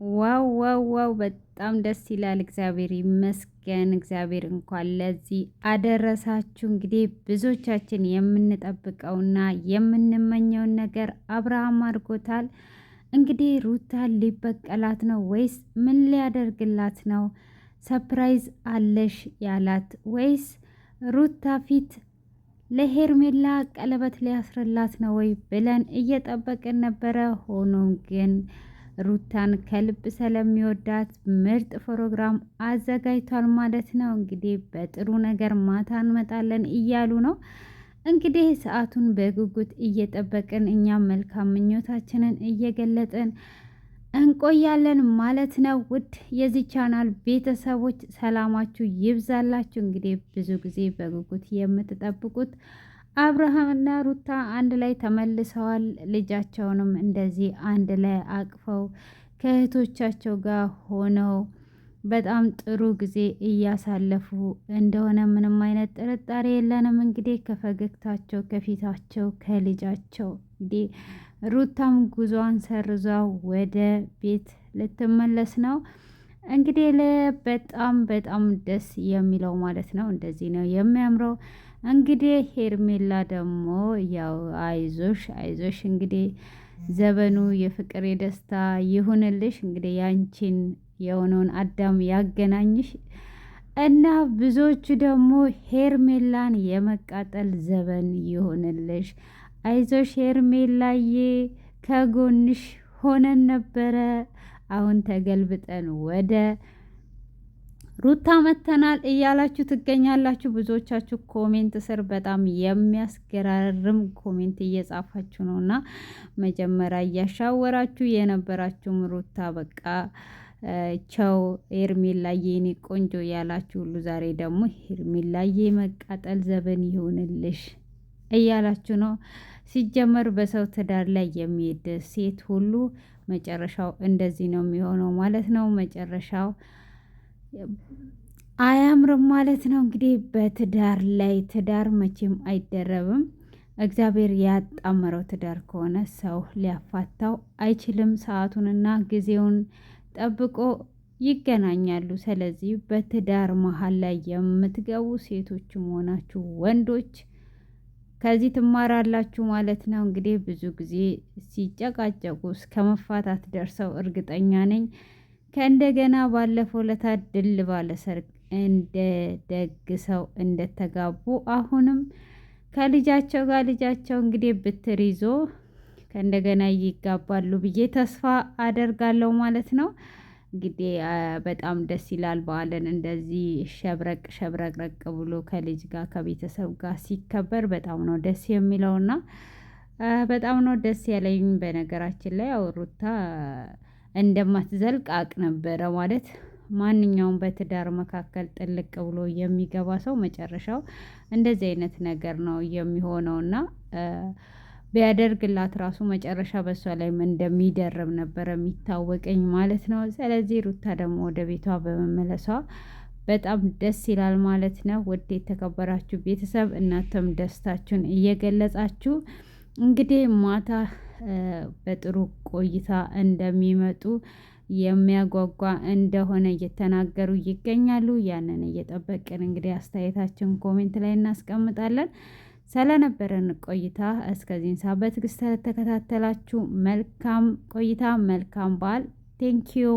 ዋው ዋው ዋው! በጣም ደስ ይላል። እግዚአብሔር ይመስገን። እግዚአብሔር እንኳን ለዚህ አደረሳችሁ። እንግዲህ ብዙዎቻችን የምንጠብቀውና የምንመኘውን ነገር አብርሃም አድርጎታል። እንግዲህ ሩታ ሊበቀላት ነው ወይስ ምን ሊያደርግላት ነው? ሰፕራይዝ አለሽ ያላት ወይስ ሩታ ፊት ለሄርሜላ ቀለበት ሊያስርላት ነው ወይ ብለን እየጠበቅን ነበረ። ሆኖም ግን ሩታን ከልብ ስለሚወዳት ምርጥ ፕሮግራም አዘጋጅቷል ማለት ነው። እንግዲህ በጥሩ ነገር ማታ እንመጣለን እያሉ ነው። እንግዲህ ሰዓቱን በጉጉት እየጠበቅን እኛም መልካም ምኞታችንን እየገለጥን እንቆያለን ማለት ነው። ውድ የዚህ ቻናል ቤተሰቦች ሰላማችሁ ይብዛላችሁ። እንግዲህ ብዙ ጊዜ በጉጉት የምትጠብቁት አብርሃምና ሩታ አንድ ላይ ተመልሰዋል። ልጃቸውንም እንደዚህ አንድ ላይ አቅፈው ከእህቶቻቸው ጋር ሆነው በጣም ጥሩ ጊዜ እያሳለፉ እንደሆነ ምንም አይነት ጥርጣሬ የለንም። እንግዲህ ከፈገግታቸው ከፊታቸው ከልጃቸው እንግዲህ ሩታም ጉዞዋን ሰርዛ ወደ ቤት ልትመለስ ነው። እንግዲህ በጣም በጣም ደስ የሚለው ማለት ነው። እንደዚህ ነው የሚያምረው። እንግዲህ ሄርሜላ ደግሞ ያው አይዞሽ አይዞሽ እንግዲህ ዘበኑ የፍቅር የደስታ ይሁንልሽ። እንግዲህ ያንቺን የሆነውን አዳም ያገናኝሽ እና ብዙዎቹ ደግሞ ሄርሜላን የመቃጠል ዘበን ይሁንልሽ። አይዞሽ ሄርሜላዬ ከጎንሽ ሆነን ነበረ። አሁን ተገልብጠን ወደ ሩታ መተናል እያላችሁ ትገኛላችሁ። ብዙዎቻችሁ ኮሜንት ስር በጣም የሚያስገራርም ኮሜንት እየጻፋችሁ ነው እና መጀመሪያ እያሻወራችሁ የነበራችሁም ሩታ በቃ ቸው ሄርሜላዬ የኔ ቆንጆ ያላችሁ ሁሉ ዛሬ ደግሞ ሄርሜላዬ መቃጠል ዘበን ይሆንልሽ እያላችሁ ነው። ሲጀመር በሰው ትዳር ላይ የሚሄድ ሴት ሁሉ መጨረሻው እንደዚህ ነው የሚሆነው ማለት ነው። መጨረሻው አያምርም ማለት ነው። እንግዲህ በትዳር ላይ ትዳር መቼም አይደረብም። እግዚአብሔር ያጣመረው ትዳር ከሆነ ሰው ሊያፋታው አይችልም። ሰዓቱንና ጊዜውን ጠብቆ ይገናኛሉ። ስለዚህ በትዳር መሀል ላይ የምትገቡ ሴቶችም ሆናችሁ ወንዶች ከዚህ ትማራላችሁ ማለት ነው። እንግዲህ ብዙ ጊዜ ሲጨቃጨቁ እስከ መፋታት ደርሰው እርግጠኛ ነኝ ከእንደገና ባለፈው ለታ ድል ባለ ሰርግ እንደ ደግ ሰው እንደተጋቡ አሁንም ከልጃቸው ጋር ልጃቸው እንግዲህ ብትር ይዞ ከእንደገና ይጋባሉ ብዬ ተስፋ አደርጋለሁ ማለት ነው። እንግዲህ በጣም ደስ ይላል። በዓልን እንደዚህ ሸብረቅ ሸብረቅረቅ ብሎ ከልጅ ጋር ከቤተሰብ ጋር ሲከበር በጣም ነው ደስ የሚለውና በጣም ነው ደስ ያለኝ። በነገራችን ላይ ሩታ እንደማትዘልቅ አቅ ነበረ ማለት ማንኛውም በትዳር መካከል ጥልቅ ብሎ የሚገባ ሰው መጨረሻው እንደዚህ አይነት ነገር ነው የሚሆነውና ቢያደርግላት ራሱ መጨረሻ በሷ ላይም እንደሚደርብ ነበር የሚታወቀኝ ማለት ነው። ስለዚህ ሩታ ደግሞ ወደ ቤቷ በመመለሷ በጣም ደስ ይላል ማለት ነው። ውድ የተከበራችሁ ቤተሰብ እናንተም ደስታችሁን እየገለጻችሁ እንግዲህ ማታ በጥሩ ቆይታ እንደሚመጡ የሚያጓጓ እንደሆነ እየተናገሩ ይገኛሉ። ያንን እየጠበቅን እንግዲህ አስተያየታችን ኮሜንት ላይ እናስቀምጣለን። ስለነበረን ቆይታ እስከዚህን ሰዓት በትዕግስት ተከታተላችሁ መልካም ቆይታ፣ መልካም በዓል። ቴንኪዩ